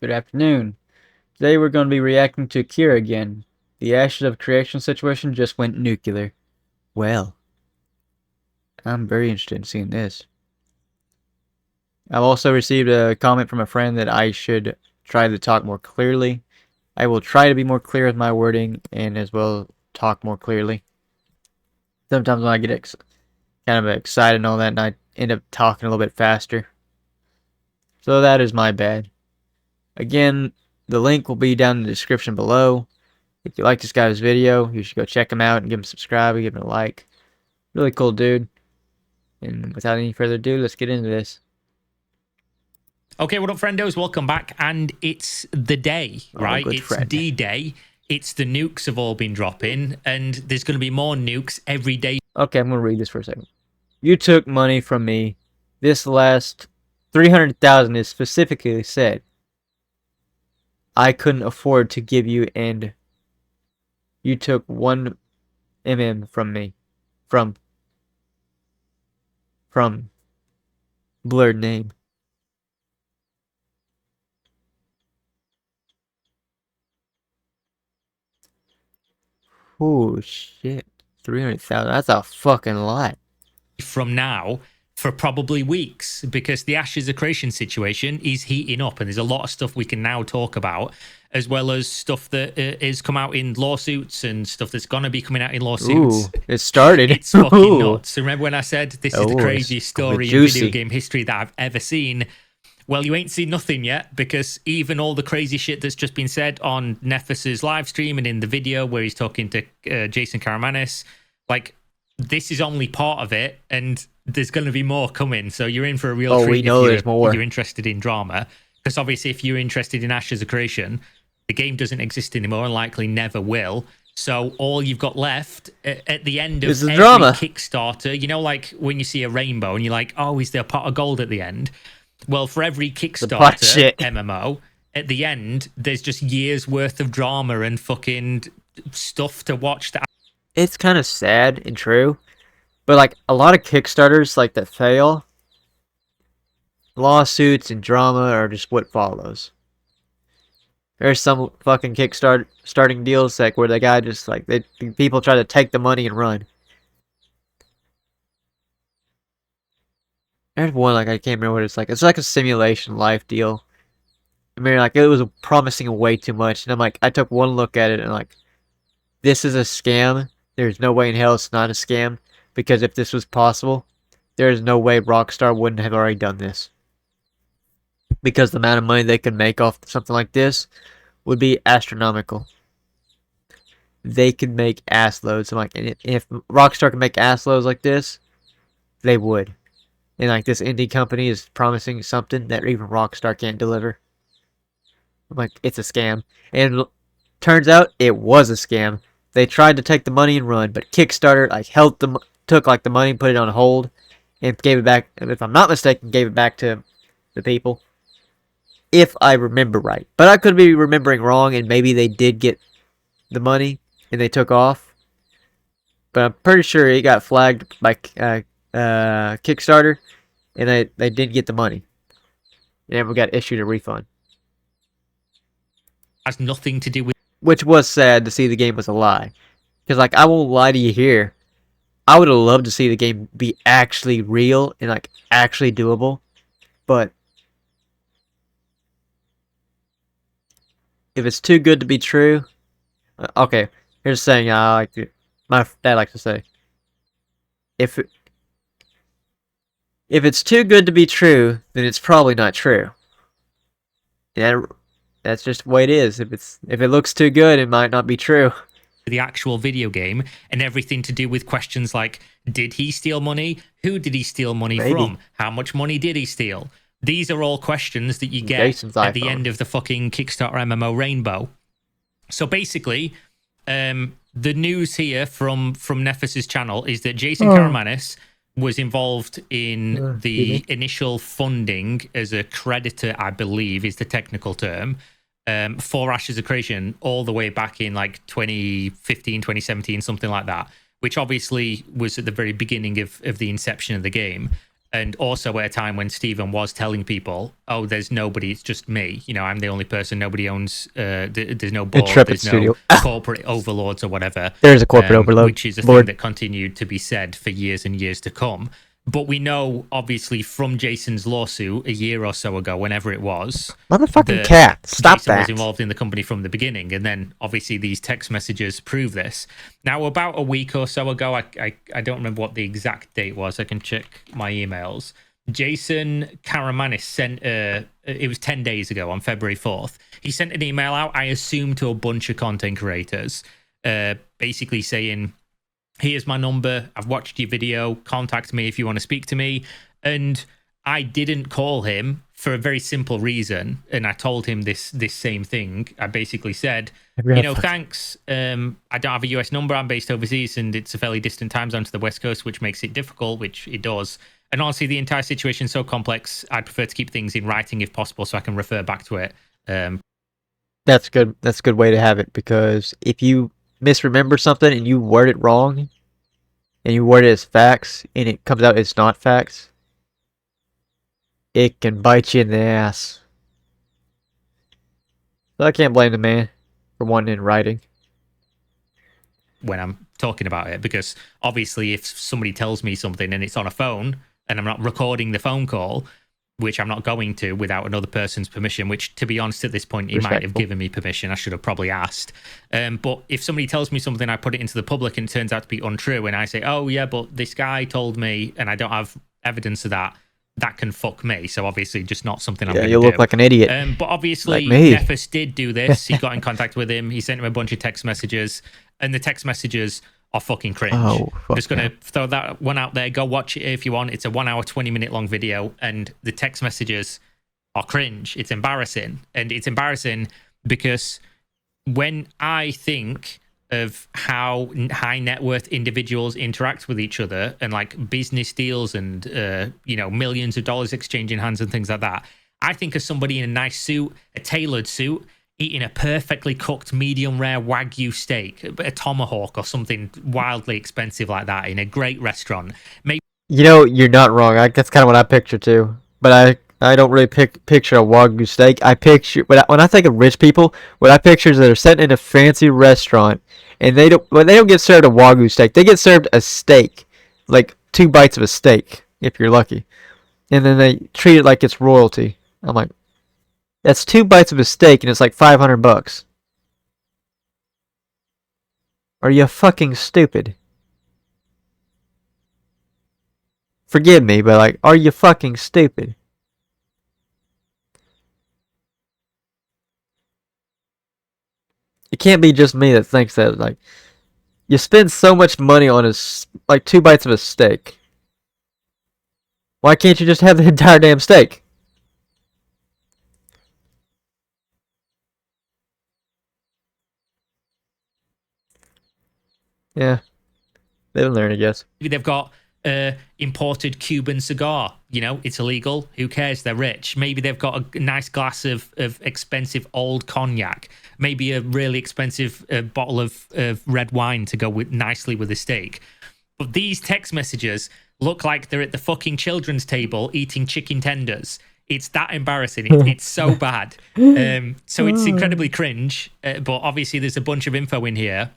Good afternoon. Today we're going to be reacting to Kira again. The Ashes of Creation situation just went nuclear. Well, I'm very interested in seeing this. I've also received a comment from a friend that I should try to talk more clearly. I will try to be more clear with my wording and as well talk more clearly. Sometimes when I get kind of excited and all that, and I end up talking a little bit faster. So that is my bad. Again, the link will be down in the description below. If you like this guy's video, you should go check him out and give him a subscribe and give him a like. Really cool dude. And without any further ado, let's get into this. Okay, what up, friendos? Welcome back. And it's the day, right? Good It's friend. D-Day. It's the nukes have all been dropping, and there's going to be more nukes every day. Okay, I'm going to read this for a second. You took money from me. This last 300,000 is specifically said. I couldn't afford to give you, and you took 1 mm from me. From blurred name. Oh shit. 300,000. That's a fucking lot. From now for probably weeks, because the Ashes of Creation situation is heating up, and there's a lot of stuff we can now talk about, as well as stuff that is come out in lawsuits and stuff that's going to be coming out in lawsuits. Ooh, it started. It's fucking nuts. Remember when I said this is the craziest It's story in juicy. video game history that I've ever seen? Well, you ain't seen nothing yet, because even all the crazy shit that's just been said on Nefus's live stream and in the video where he's talking to Jason Karamanis, like, this is only part of it, and there's going to be more coming. So you're in for a real treat. We know there's more. If you're interested in drama, because obviously if you're interested in Ashes of Creation, the game doesn't exist anymore and likely never will. So all you've got left at the end of every drama. Kickstarter, you know, like when you see a rainbow and you're like, oh, is there a pot of gold at the end? Well, for every Kickstarter MMO, at the end, there's just years worth of drama and fucking stuff to watch. It's kind of sad and true, but like a lot of Kickstarters like that fail, lawsuits and drama are just what follows. There's some fucking starting deals like where the guy just like people try to take the money and run. There's one like I can't remember what it's like. It's like a simulation life deal. I mean, like it was promising way too much, and I'm like, I took one look at it and like, this is a scam. There's no way in hell it's not a scam, because if this was possible, there is no way Rockstar wouldn't have already done this. Because the amount of money they could make off something like this would be astronomical. They could make ass loads. And like, if Rockstar could make ass loads like this, they would. And like this indie company is promising something that even Rockstar can't deliver. I'm like, it's a scam. And turns out it was a scam. They tried to take the money and run, but Kickstarter like took like the money, put it on hold, and gave it back. If I'm not mistaken, gave it back to the people. If I remember right, but I could be remembering wrong, and maybe they did get the money and they took off. But I'm pretty sure it got flagged by Kickstarter, and they did get the money. They never got issued a refund. Has nothing to do with. Which was sad to see the game was a lie. Because, like, I won't lie to you here. I would have loved to see the game be actually real and, like, actually doable. But if it's too good to be true... Okay, here's a saying my dad likes to say. If it's too good to be true, then it's probably not true. Yeah. That's just the way it is. If it looks too good, it might not be true. The actual video game, and everything to do with questions like, did he steal money? Who did he steal money from? How much money did he steal? These are all questions that you get at the end of the fucking Kickstarter MMO Rainbow. So basically, the news here from Nefus's channel is that Jason Karamanis was involved in the initial funding as a creditor, I believe is the technical term, for Ashes of Creation all the way back in like 2015, 2017, something like that, which obviously was at the very beginning of the inception of the game. And also at a time when Stephen was telling people, "Oh, there's nobody. It's just me. You know, I'm the only person. Nobody owns. There's no board. Intrepid there's Studio. no corporate overlords or whatever." There's a corporate overload, which is a thing that continued to be said for years and years to come. But we know, obviously, from Jason's lawsuit a year or so ago, whenever it was, motherfucking cat, stop Jason that. was involved in the company from the beginning, and then obviously these text messages prove this. Now, about a week or so ago, I don't remember what the exact date was. I can check my emails. Jason Karamanis sent it was 10 days ago on February 4th. He sent an email out, I assume, to a bunch of content creators, basically saying, "Here's my number. I've watched your video. Contact me if you want to speak to me." And I didn't call him for a very simple reason. And I told him this same thing. I basically said, thanks. I don't have a US number. I'm based overseas and it's a fairly distant time zone to the West Coast, which makes it difficult, which it does. And honestly, the entire situation is so complex, I'd prefer to keep things in writing if possible so I can refer back to it. That's good. That's a good way to have it, because if you misremember something and you word it wrong and you word it as facts and it comes out it's not facts, it can bite you in the ass. So I can't blame the man for wanting it in writing when I'm talking about it, because obviously if somebody tells me something and it's on a phone and I'm not recording the phone call, which I'm not going to without another person's permission, which, to be honest, at this point, he might have given me permission. I should have probably asked. But if somebody tells me something, I put it into the public and it turns out to be untrue, and I say, "Oh, yeah, but this guy told me," and I don't have evidence of that, that can fuck me. So obviously just not something I'm going to do. You look like an idiot. But obviously, like Nefas did do this. He got in contact with him. He sent him a bunch of text messages, and the text messages are fucking cringe. Just going to throw that one out there. Go watch it if you want. It's a 1 hour, 20-minute long video, and the text messages are cringe. It's embarrassing. And it's embarrassing because when I think of how high net worth individuals interact with each other and like business deals and, millions of dollars exchanging hands and things like that, I think of somebody in a nice suit, a tailored suit, eating a perfectly cooked medium rare Wagyu steak, a tomahawk or something wildly expensive like that in a great restaurant. Maybe you're not wrong. That's kind of what I picture too. But I don't really picture a Wagyu steak. I picture when I think of rich people, what I picture is they're sitting in a fancy restaurant and they don't get served a Wagyu steak. They get served a steak, like 2 bites of a steak if you're lucky, and then they treat it like it's royalty. I'm like, that's 2 bites of a steak and it's like $500. Are you fucking stupid? Forgive me, but like, are you fucking stupid? It can't be just me that thinks that. Like, you spend so much money on like 2 bites of a steak. Why can't you just have the entire damn steak? Yeah, they didn't learn, I guess. Maybe they've got imported Cuban cigar. It's illegal. Who cares? They're rich. Maybe they've got a nice glass of expensive old cognac. Maybe a really expensive bottle of red wine to go nicely with a steak. But these text messages look like they're at the fucking children's table eating chicken tenders. It's that embarrassing. It's so bad. So it's incredibly cringe. But obviously there's a bunch of info in here.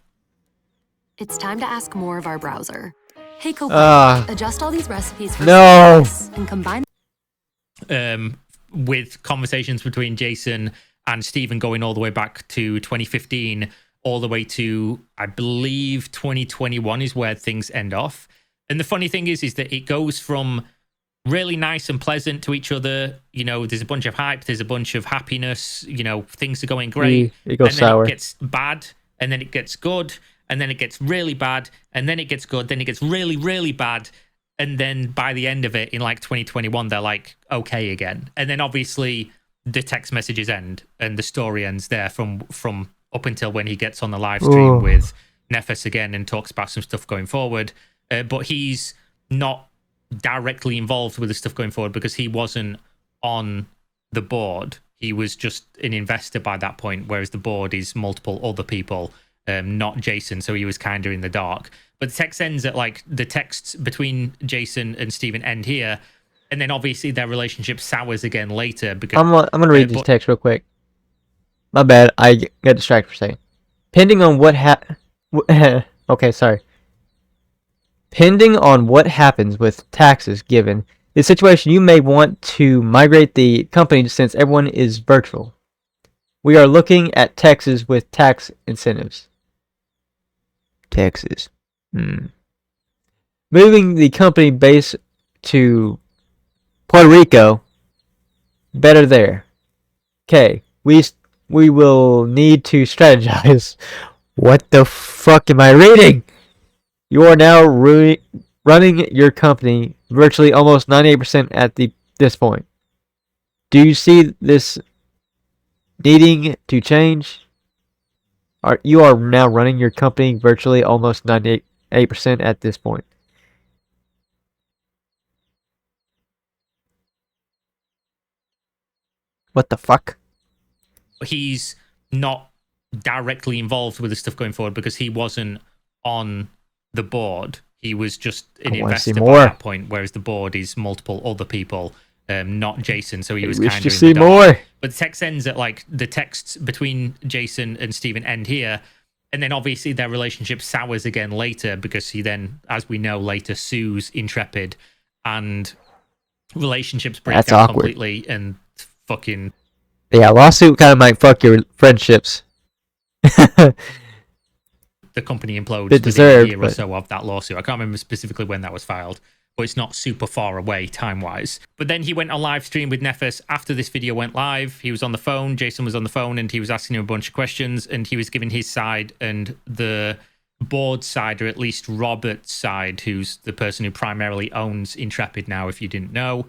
It's time to ask more of our browser. Hey, Copilot, adjust all these recipes for and combine with conversations between Jason and Stephen going all the way back to 2015, all the way to, I believe, 2021 is where things end off. And the funny thing is that it goes from really nice and pleasant to each other. There's a bunch of hype, there's a bunch of happiness, things are going great. It goes sour. It gets bad, and then it gets good. And then it gets really bad, and then it gets good, then it gets really, really bad. And then by the end of it, in like 2021, they're like, okay again. And then obviously the text messages end and the story ends there from up until when he gets on the live stream with Nefas again and talks about some stuff going forward. But he's not directly involved with the stuff going forward because he wasn't on the board. He was just an investor by that point, whereas the board is multiple other people. Not Jason, so he was kind of in the dark. But the text ends at like the texts between Jason and Stephen end here, And then obviously their relationship sours again later because I'm gonna read this text real quick. My bad, I got distracted for a second. Pending on what okay, sorry. Pending on what happens with taxes given the situation, you may want to migrate the company since everyone is virtual. We are looking at Texas with tax incentives. Texas. Moving the company base to Puerto Rico. Better there. Okay, we will need to strategize. What the fuck am I reading? You are now running your company virtually almost 98% at this point. Do you see this needing to change? You are now running your company virtually almost 98% at this point. What the fuck? He's not directly involved with the stuff going forward because he wasn't on the board. He was just an investor by that point, whereas the board is multiple other people, not Jason. So he was kind of in the dark. More. But the text ends at like the texts between Jason and Steven end here. And then obviously their relationship sours again later because he then, as we know, later sues Intrepid and relationships break down completely and fucking... Yeah, lawsuit kind of might fuck your friendships. The company implodes within a year or so of that lawsuit. I can't remember specifically when that was filed, but it's not super far away time-wise. But then he went on live stream with Nefas after this video went live. He was on the phone, Jason was on the phone, and he was asking him a bunch of questions, and he was giving his side, and the board side, or at least Robert's side, who's the person who primarily owns Intrepid now, if you didn't know.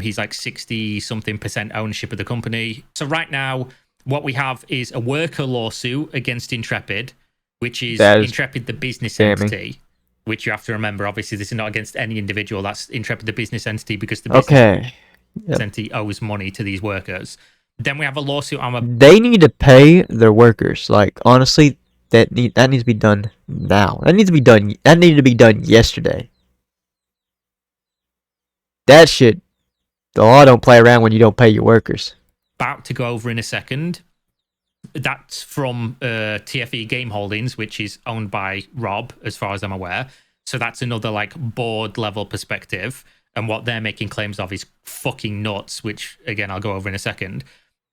He's like 60-something% ownership of the company. So right now, what we have is a worker lawsuit against Intrepid, which is Intrepid, the business entity, which you have to remember. Obviously, this is not against any individual. That's Intrepid, the business entity, because the business entity owes money to these workers. Then we have a lawsuit on They need to pay their workers. Like, honestly, that needs to be done now. That needs to be done. That needed to be done yesterday. That shit. The law don't play around when you don't pay your workers. About to go over in a second. That's from TFE Game Holdings, which is owned by Rob, as far as I'm aware. So that's another like board level perspective. And what they're making claims of is fucking nuts, which again, I'll go over in a second.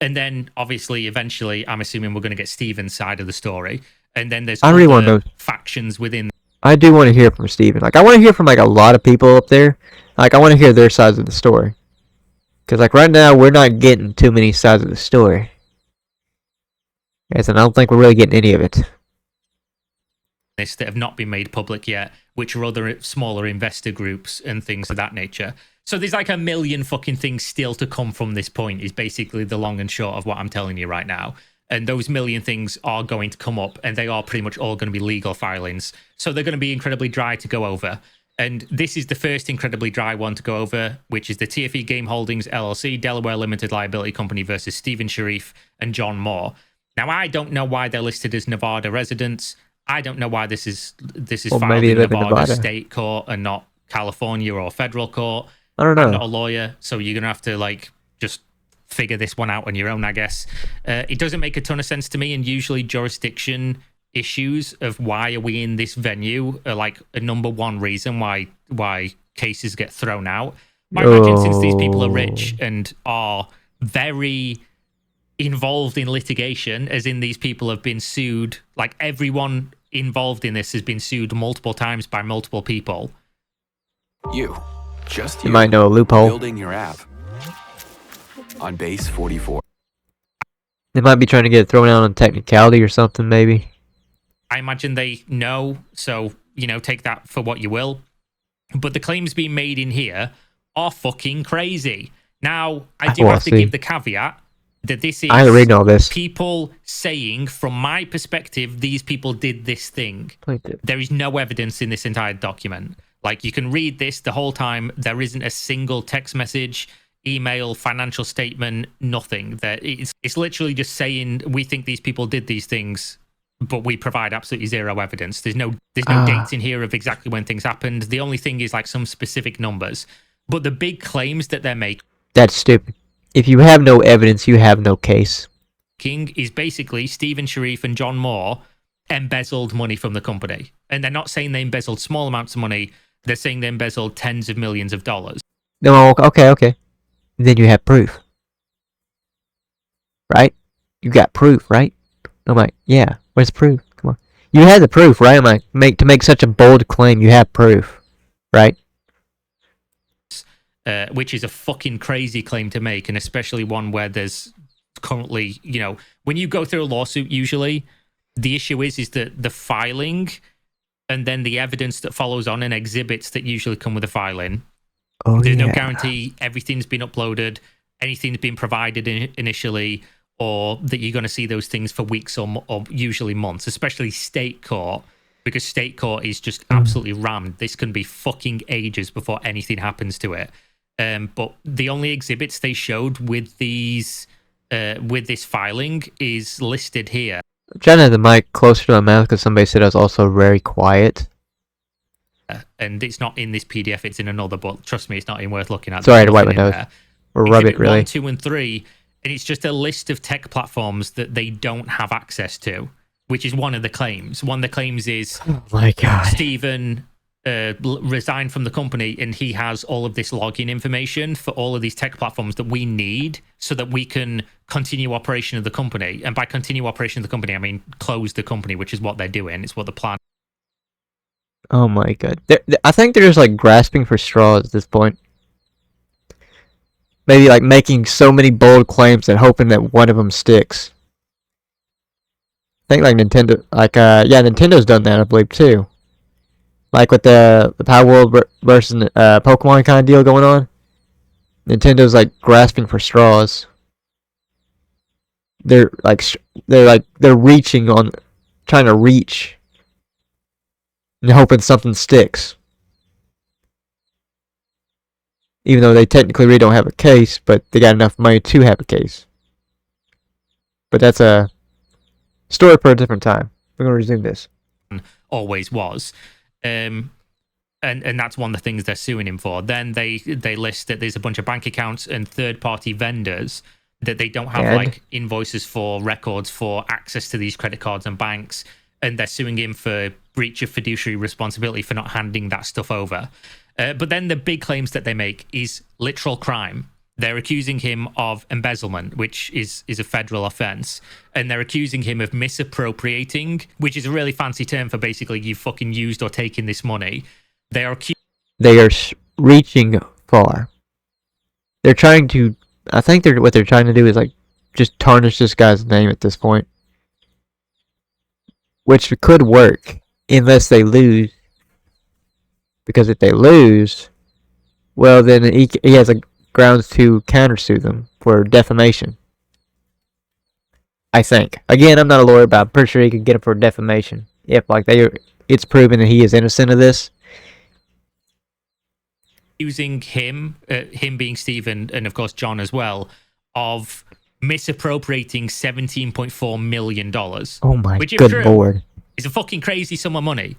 And then obviously, eventually, I'm assuming we're going to get Steven's side of the story. And then there's other factions within. I do want to hear from Steven. Like, I want to hear from like a lot of people up there. Like, I want to hear their sides of the story. Because like right now, we're not getting too many sides of the story. Yes, and I don't think we're really getting any of it. That have not been made public yet, which are other smaller investor groups and things of that nature. So there's like a million fucking things still to come from this point, is basically the long and short of what I'm telling you right now. And those million things are going to come up, and they are pretty much all going to be legal filings. So they're going to be incredibly dry to go over. And this is the first incredibly dry one to go over, which is the TFE Game Holdings LLC, Delaware Limited Liability Company versus Steven Sharif and John Moore. Now, I don't know why they're listed as Nevada residents. I don't know why this is filed in Nevada State Court and not California or federal court. I don't know. I'm not a lawyer, so you're going to have to like just figure this one out on your own, I guess. It doesn't make a ton of sense to me, and usually jurisdiction issues of why are we in this venue are like a number one reason why cases get thrown out. I imagine since these people are rich and are very involved in litigation, as in these people have been sued, like everyone involved in this has been sued multiple times by multiple people. You might know a loophole. Building your app on base 44. They might be trying to get it thrown out on technicality or something, maybe. I imagine they know, so, you know, take that for what you will. But the claims being made in here are fucking crazy. Now, I do have to give the caveat that this is all this. People saying, from my perspective, these people did this thing. There is no evidence in this entire document. Like, you can read this the whole time. There isn't a single text message, email, financial statement, nothing. It's literally just saying, we think these people did these things, but we provide absolutely zero evidence. There's no dates in here of exactly when things happened. The only thing is like some specific numbers. But the big claims that they're making... That's stupid. If you have no evidence, you have no case. Is basically Stephen Sharif and John Moore embezzled money from the company. And they're not saying they embezzled small amounts of money. They're saying they embezzled tens of millions of dollars. No, okay. Then you have proof. Right? You got proof, right? I'm like, yeah, where's the proof? Come on. You had the proof, right? I'm like, to make such a bold claim, you have proof, right? Which is a fucking crazy claim to make, and especially one where there's currently, you know, when you go through a lawsuit, usually the issue is that the filing and then the evidence that follows on and exhibits that usually come with the filing. There's no guarantee everything's been uploaded, anything's been provided initially, or that you're going to see those things for weeks or usually months, especially state court, because state court is just absolutely rammed. This can be fucking ages before anything happens to it. But the only exhibits they showed with these, with this filing is listed here. I'm trying to have the mic closer to my mouth because somebody said I was also very quiet. And it's not in this PDF, it's in another book. Trust me, it's not even worth looking at. Sorry to wipe my nose. Or rub it, really. 1, 2, and 3, and it's just a list of tech platforms that they don't have access to, which is one of the claims. One of the claims is, oh my God, Stephen resigned from the company and he has all of this login information for all of these tech platforms that we need so that we can continue operation of the company. And by continue operation of the company, I mean close the company, which is what they're doing. It's what the plan. Oh my God. I think they're just like grasping for straws at this point. Maybe like making so many bold claims and hoping that one of them sticks. I think like Nintendo, yeah, Nintendo's done that, I believe, too. Like with the Power World versus Pokemon kind of deal going on. Nintendo's like grasping for straws. They're reaching on, trying to reach, and hoping something sticks. Even though they technically really don't have a case, but they got enough money to have a case. But that's a story for a different time. We're going to resume this. Always was. And that's one of the things they're suing him for. Then they list that there's a bunch of bank accounts and third-party vendors that they don't have like invoices for, records for, access to these credit cards and banks, and they're suing him for breach of fiduciary responsibility for not handing that stuff over. But then the big claims that they make is literal crime. They're accusing him of embezzlement, which is a federal offense. And they're accusing him of misappropriating, which is a really fancy term for basically you fucking used or taken this money. They are reaching far. They're trying to, I think what they're trying to do is like just tarnish this guy's name at this point. Which could work unless they lose. Because if they lose, well then he has a grounds to countersue them for defamation. I think. Again, I'm not a lawyer, but I'm pretty sure he could get him for defamation. If like it's proven that he is innocent of this. Using him being Stephen and of course John as well, of misappropriating $17.4 million. Oh my good lord. It's a fucking crazy sum of money.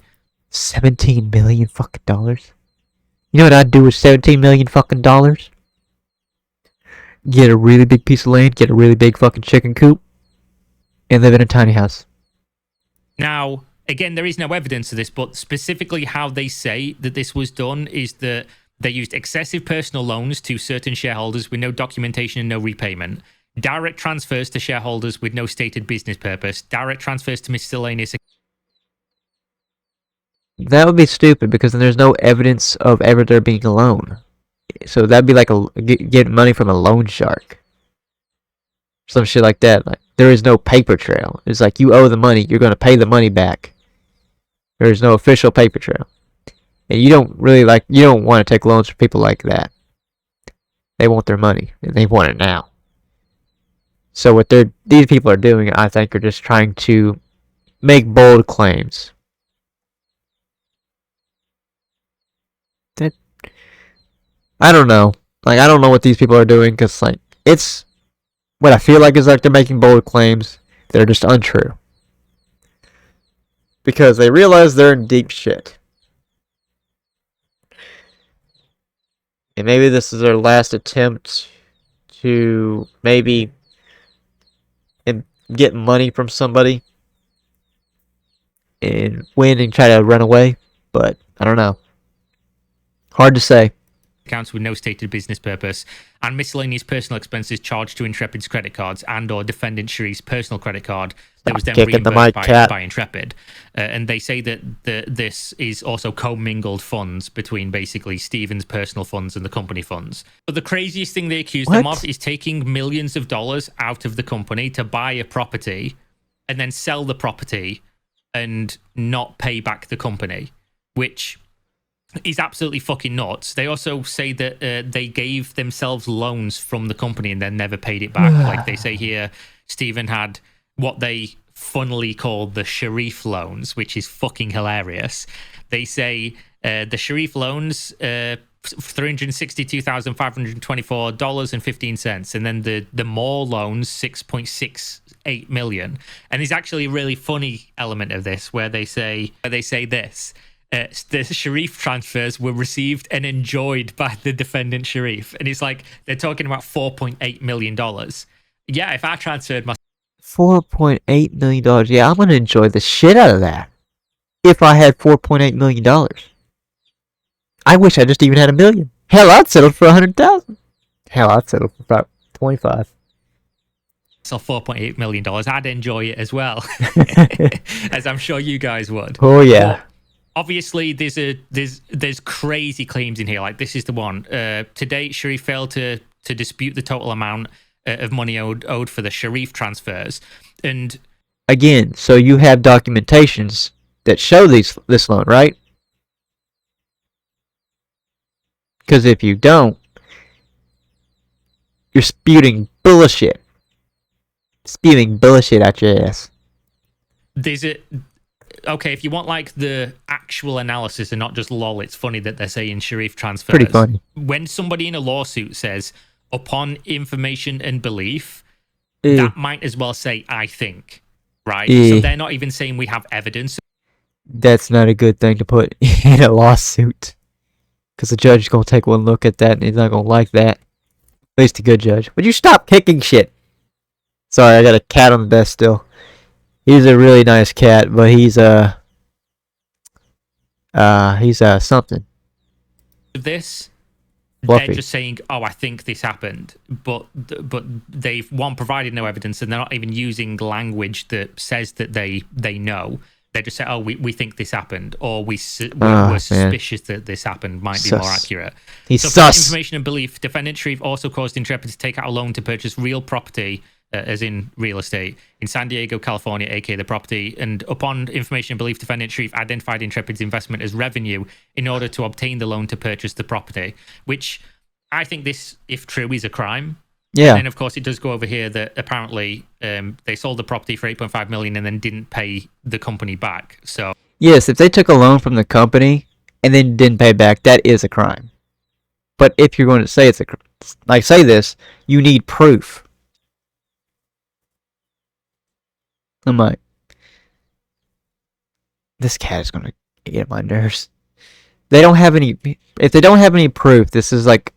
17 million fucking dollars. You know what I'd do with 17 million fucking dollars? Get a really big piece of land, get a really big fucking chicken coop, and live in a tiny house. Now, again, there is no evidence of this, but specifically how they say that this was done is that they used excessive personal loans to certain shareholders with no documentation and no repayment, direct transfers to shareholders with no stated business purpose, direct transfers to miscellaneous. That would be stupid because then there's no evidence of ever there being a loan. So that'd be like getting money from a loan shark. Some shit like that. Like there is no paper trail. It's like you owe the money, you're going to pay the money back. There is no official paper trail. And you don't want to take loans from people like that. They want their money and they want it now. So what these people are doing, I think, are just trying to make bold claims. I don't know. Like, I don't know what these people are doing, because, like, it's... What I feel like is like they're making bold claims that are just untrue. Because they realize they're in deep shit. And maybe this is their last attempt to maybe get money from somebody and win and try to run away. But I don't know. Hard to say. Accounts with no stated business purpose, and miscellaneous personal expenses charged to Intrepid's credit cards and or defendant Sharif's personal credit card that was then reimbursed by Intrepid. And they say that this is also commingled funds between basically Stephen's personal funds and the company funds. But the craziest thing they accuse them of is taking millions of dollars out of the company to buy a property and then sell the property and not pay back the company, which is absolutely fucking nuts. They also say that they gave themselves loans from the company and then never paid it back. Like they say here, Stephen had what they funnily call the Sharif loans, which is fucking hilarious. They say the Sharif loans, $362,524.15, and then the Moore loans, $6.68 million. And there's actually a really funny element of this where they say this. The Sharif transfers were received and enjoyed by the defendant Sharif. And it's like, they're talking about $4.8 million. Yeah, if I transferred my... $4.8 million. Yeah, I'm going to enjoy the shit out of that. If I had $4.8 million. I wish I just even had $1 million. Hell, I'd settle for $100,000. Hell, I'd settle for about 25. So $4.8 million, I'd enjoy it as well. As I'm sure you guys would. Oh, yeah. But obviously, there's crazy claims in here. Like, this is the one. To date, Sharif failed to dispute the total amount of money owed for the Sharif transfers. And again, so you have documentations that show this loan, right? Because if you don't, you're spewing bullshit. Spewing bullshit at your ass. Okay, if you want like the actual analysis and not just lol, it's funny that they're saying Sharif transfers. Pretty funny. When somebody in a lawsuit says, upon information and belief, that might as well say, I think, right? So they're not even saying we have evidence. That's not a good thing to put in a lawsuit. Because the judge is going to take one look at that and he's not going to like that. At least a good judge. Would you stop kicking shit? Sorry, I got a cat on the desk still. He's a really nice cat, but he's something. This, Fluffy. they're just saying, "Oh, I think this happened," but they've provided no evidence, and they're not even using language that says that they know. They just say, "Oh, we think this happened," or we're suspicious that this happened. Might be more accurate. He's so, sus. For information and belief, defendant Sharif also caused Intrepid to take out a loan to purchase real property. As in real estate, in San Diego, California, aka the property. And upon information and belief, defendant Sharif identified Intrepid's investment as revenue in order to obtain the loan to purchase the property, which I think this, if true, is a crime. Yeah. And then, of course, it does go over here that apparently they sold the property for $8.5 million and then didn't pay the company back. So yes, if they took a loan from the company and then didn't pay back, that is a crime. But if you're going to say say this, you need proof. I'm like, this cat is going to get my nerves. They don't have any. If they don't have any proof, this is like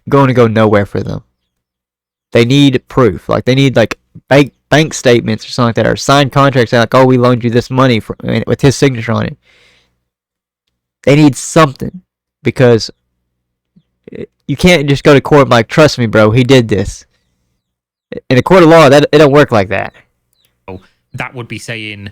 going to go nowhere for them. They need proof. Like they need like bank statements or something like that, or signed contracts. Like, oh, we loaned you this money with his signature on it. They need something because you can't just go to court and like, trust me, bro, he did this. In a court of law, it don't work like that. That would be saying,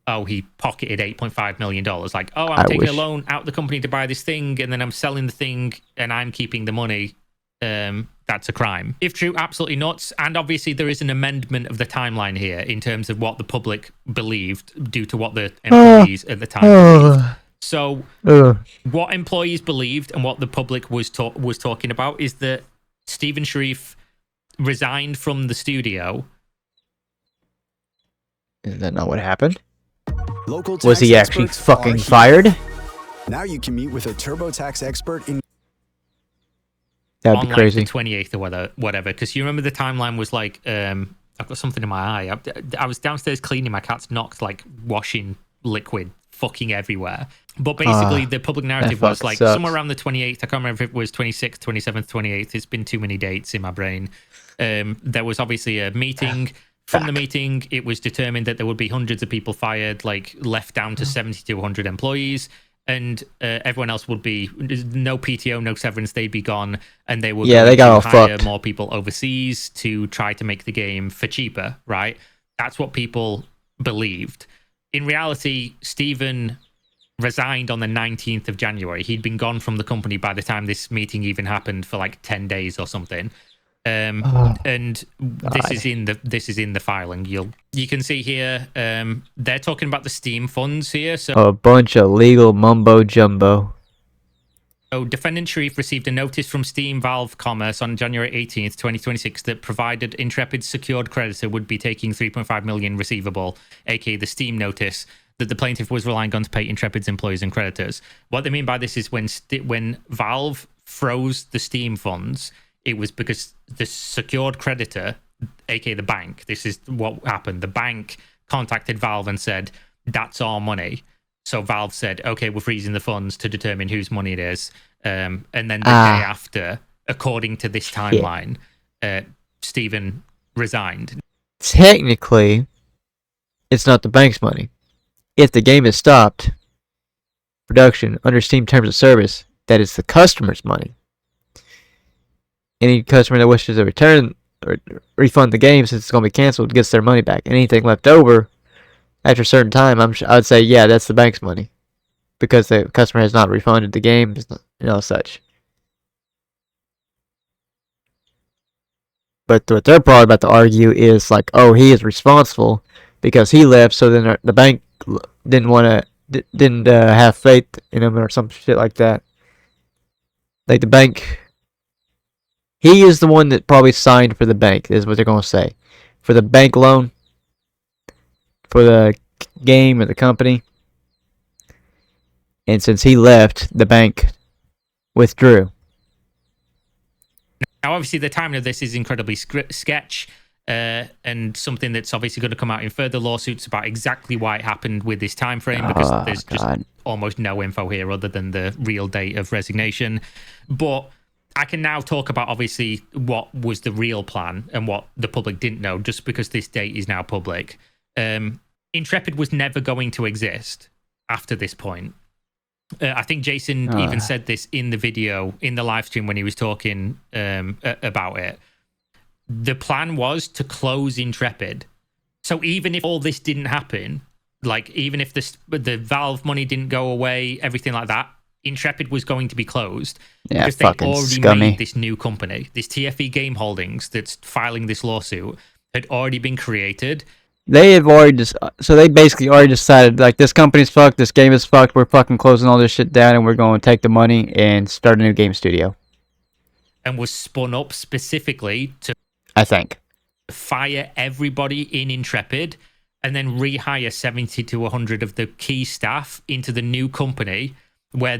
oh, he pocketed $8.5 million. Like, oh, I'm taking a loan out the company to buy this thing, and then I'm selling the thing, and I'm keeping the money. That's a crime. If true, absolutely nuts. And obviously, there is an amendment of the timeline here in terms of what the public believed due to what the employees at the time believed. So, what employees believed and what the public was talking about is that Stephen Sharif resigned from the studio. Is that not what happened? Local was he actually fucking fired? Now you can meet with a TurboTax expert in. That'd be crazy. Like the 28th or whatever. Because you remember the timeline was like, I've got something in my eye. I was downstairs cleaning. My cat's knocked like washing liquid fucking everywhere. But basically, the public narrative was like sucks. somewhere around the 28th. I can't remember if it was 26th, 27th, 28th. It's been too many dates in my brain. There was obviously a meeting. From the meeting, it was determined that there would be hundreds of people fired, like left down to 70 to 100 employees. And everyone else would be no PTO, no severance. They'd be gone, and they would they got hire fucked. more people overseas to try to make the game for cheaper. Right? That's what people believed. In reality, Steven resigned on the 19th of January. He'd been gone from the company by the time this meeting even happened for like 10 days or something. And this is in the filing. You can see here they're talking about the Steam funds here. So a bunch of legal mumbo jumbo. So defendant Sharif received a notice from Steam Valve Commerce on January 18th, 2026 that provided Intrepid's secured creditor would be taking 3.5 million receivable, aka the Steam notice, that the plaintiff was relying on to pay Intrepid's employees and creditors. What they mean by this is when Valve froze the Steam funds, it was because the secured creditor, aka the bank, this is what happened. The bank contacted Valve and said, that's our money. So Valve said, okay, we're freezing the funds to determine whose money it is. And then the day after, according to this timeline, Steven resigned. Technically, it's not the bank's money. If the game is stopped, production, under Steam terms of service, that is the customer's money. Any customer that wishes to return or refund the game since it's going to be canceled gets their money back. Anything left over after a certain time, I would say, yeah, that's the bank's money, because the customer has not refunded the game, such. But what they're probably about to argue is like, oh, he is responsible because he left, so then the bank didn't have faith in him or some shit like that. Like the bank. He is the one that probably signed for the bank, is what they're going to say. For the bank loan, for the game or the company. And since he left, the bank withdrew. Now, obviously, the timing of this is incredibly sketch, and something that's obviously going to come out in further lawsuits about exactly why it happened with this time frame, because there's just almost no info here other than the real date of resignation. But I can now talk about, obviously, what was the real plan and what the public didn't know, just because this date is now public. Intrepid was never going to exist after this point. I think Jason even said this in the video, in the live stream when he was talking about it. The plan was to close Intrepid. So even if all this didn't happen, like even if the Valve money didn't go away, everything like that, Intrepid was going to be closed, because they already made this new company. This TFE Game Holdings that's filing this lawsuit had already been created. They have already so they basically already decided, like, this company's fucked, this game is fucked, we're fucking closing all this shit down, and we're going to take the money and start a new game studio. And was spun up specifically to, I think, fire everybody in Intrepid and then rehire 70 to 100 of the key staff into the new company, where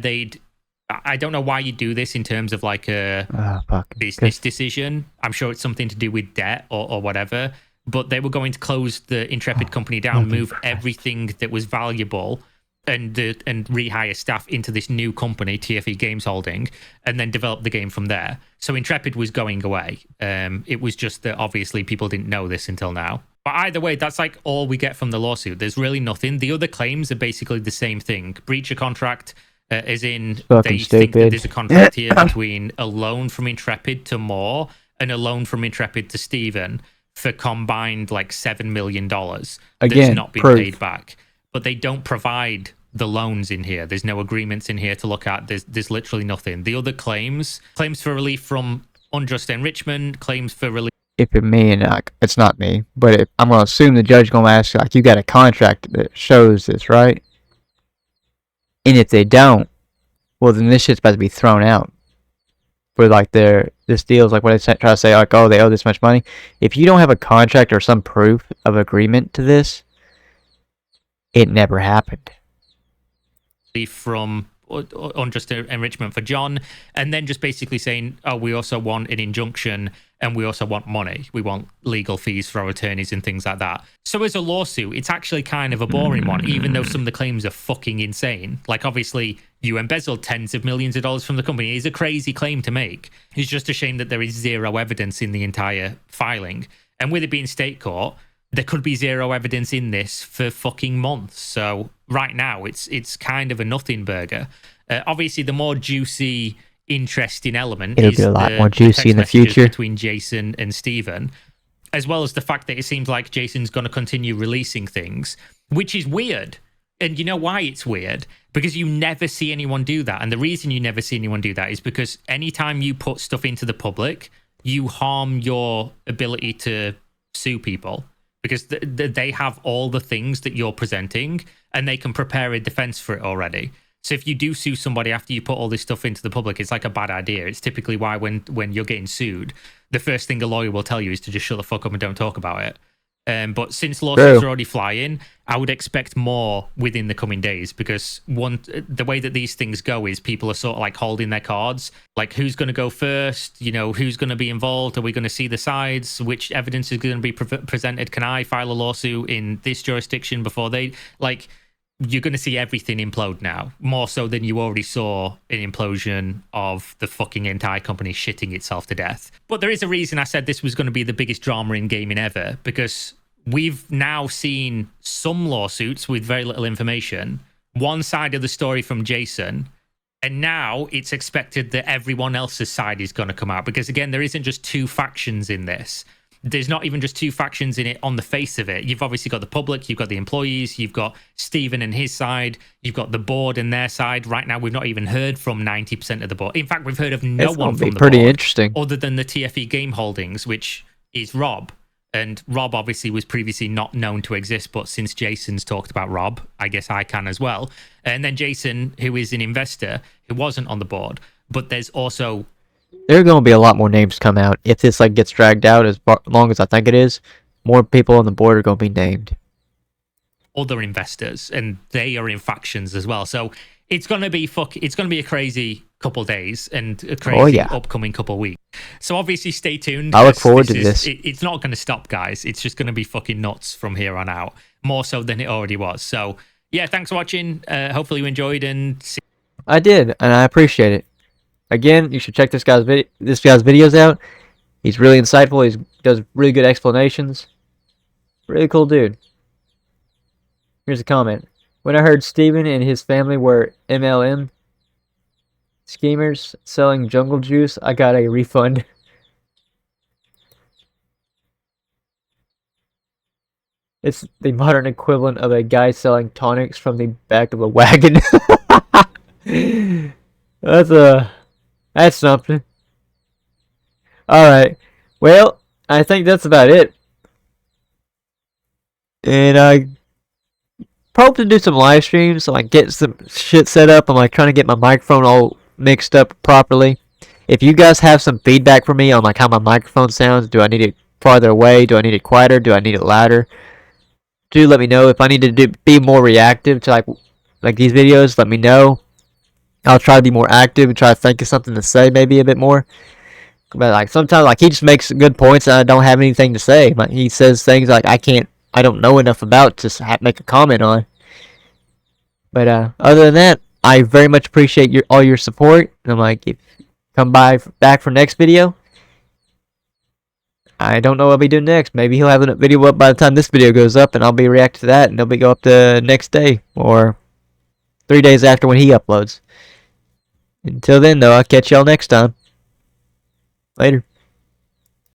I don't know why you do this in terms of like a business decision. I'm sure it's something to do with debt or whatever, but they were going to close the Intrepid company down, move everything that was valuable and rehire staff into this new company, TFE Games Holding, and then develop the game from there. So Intrepid was going away. It was just that obviously people didn't know this until now. But either way, that's like all we get from the lawsuit. There's really nothing. The other claims are basically the same thing. Breach of contract, as in they think that there's a contract here between a loan from Intrepid to Moore and a loan from Intrepid to Steven for combined like $7 million that's not been paid back. But they don't provide the loans in here. There's no agreements in here to look at. There's literally nothing. The other claims for relief from unjust enrichment, claims for relief. If it's me, and it's not me, but I'm going to assume the judge going to ask, like, you got a contract that shows this, right? And if they don't, well, then this shit's about to be thrown out. For like this deal's like what they try to say, like, oh, they owe this much money. If you don't have a contract or some proof of agreement to this, it never happened. From unjust enrichment for John, and then just basically saying, oh, we also want an injunction and we also want money. We want legal fees for our attorneys and things like that. So as a lawsuit, it's actually kind of a boring one, even though some of the claims are fucking insane. Like, obviously, you embezzled tens of millions of dollars from the company. It's a crazy claim to make. It's just a shame that there is zero evidence in the entire filing. And with it being state court, there could be zero evidence in this for fucking months. So right now, it's kind of a nothing burger. Obviously, the more juicy, interesting element it'll be a lot more juicy in the future between Jason and Steven, as well as the fact that it seems like Jason's going to continue releasing things, which is weird. And you know why it's weird? Because you never see anyone do that. And the reason you never see anyone do that is because anytime you put stuff into the public, you harm your ability to sue people, because they have all the things that you're presenting and they can prepare a defense for it already. So if you do sue somebody after you put all this stuff into the public, it's like a bad idea. It's typically why when you're getting sued, the first thing a lawyer will tell you is to just shut the fuck up and don't talk about it. But since lawsuits are already flying, I would expect more within the coming days, because the way that these things go is people are sort of like holding their cards, like who's going to go first, who's going to be involved, are we going to see the sides, which evidence is going to be presented, can I file a lawsuit in this jurisdiction before they, like, you're going to see everything implode now, more so than you already saw an implosion of the fucking entire company shitting itself to death. But there is a reason I said this was going to be the biggest drama in gaming ever, because we've now seen some lawsuits with very little information, one side of the story from Jason, and now it's expected that everyone else's side is going to come out, because again, there isn't just two factions in this. There's not even just two factions in it on the face of it. You've obviously got the public, you've got the employees, you've got Steven and his side, you've got the board and their side. Right now, we've not even heard from 90% of the board. In fact, we've heard of no one from the board. Pretty interesting. Other than the TFE Game Holdings, which is Rob. And Rob obviously was previously not known to exist, but since Jason's talked about Rob, I guess I can as well. And then Jason, who is an investor, who wasn't on the board. But there's also... There are going to be a lot more names come out. If this gets dragged out as long as I think it is, more people on the board are going to be named. Other investors, and they are in factions as well. So it's going to be a crazy couple days and a crazy upcoming couple weeks. So obviously stay tuned. I look forward to this. It's not going to stop, guys. It's just going to be fucking nuts from here on out, more so than it already was. So yeah, thanks for watching. Hopefully you enjoyed, and I did, and I appreciate it. Again, you should check this guy's videos out. He's really insightful. He does really good explanations. Really cool dude. Here's a comment. When I heard Steven and his family were MLM schemers selling jungle juice, I got a refund. It's the modern equivalent of a guy selling tonics from the back of a wagon. That's something. Alright. Well, I think that's about it. And I hope to do some live streams, so I get some shit set up. I'm like trying to get my microphone all mixed up properly. If you guys have some feedback for me on like how my microphone sounds, do I need it farther away? Do I need it quieter? Do I need it louder? Do let me know. If I need to be more reactive to like these videos, let me know. I'll try to be more active and try to think of something to say maybe a bit more. But like sometimes like he just makes good points and I don't have anything to say. He says things like I don't know enough about to make a comment on. But other than that, I very much appreciate all your support. And I'm like, if you come back for next video, I don't know what I'll be doing next. Maybe he'll have a video up by the time this video goes up, and I'll be reacting to that, and it'll go up the next day or 3 days after when he uploads. Until then, though, I'll catch y'all next time. Later.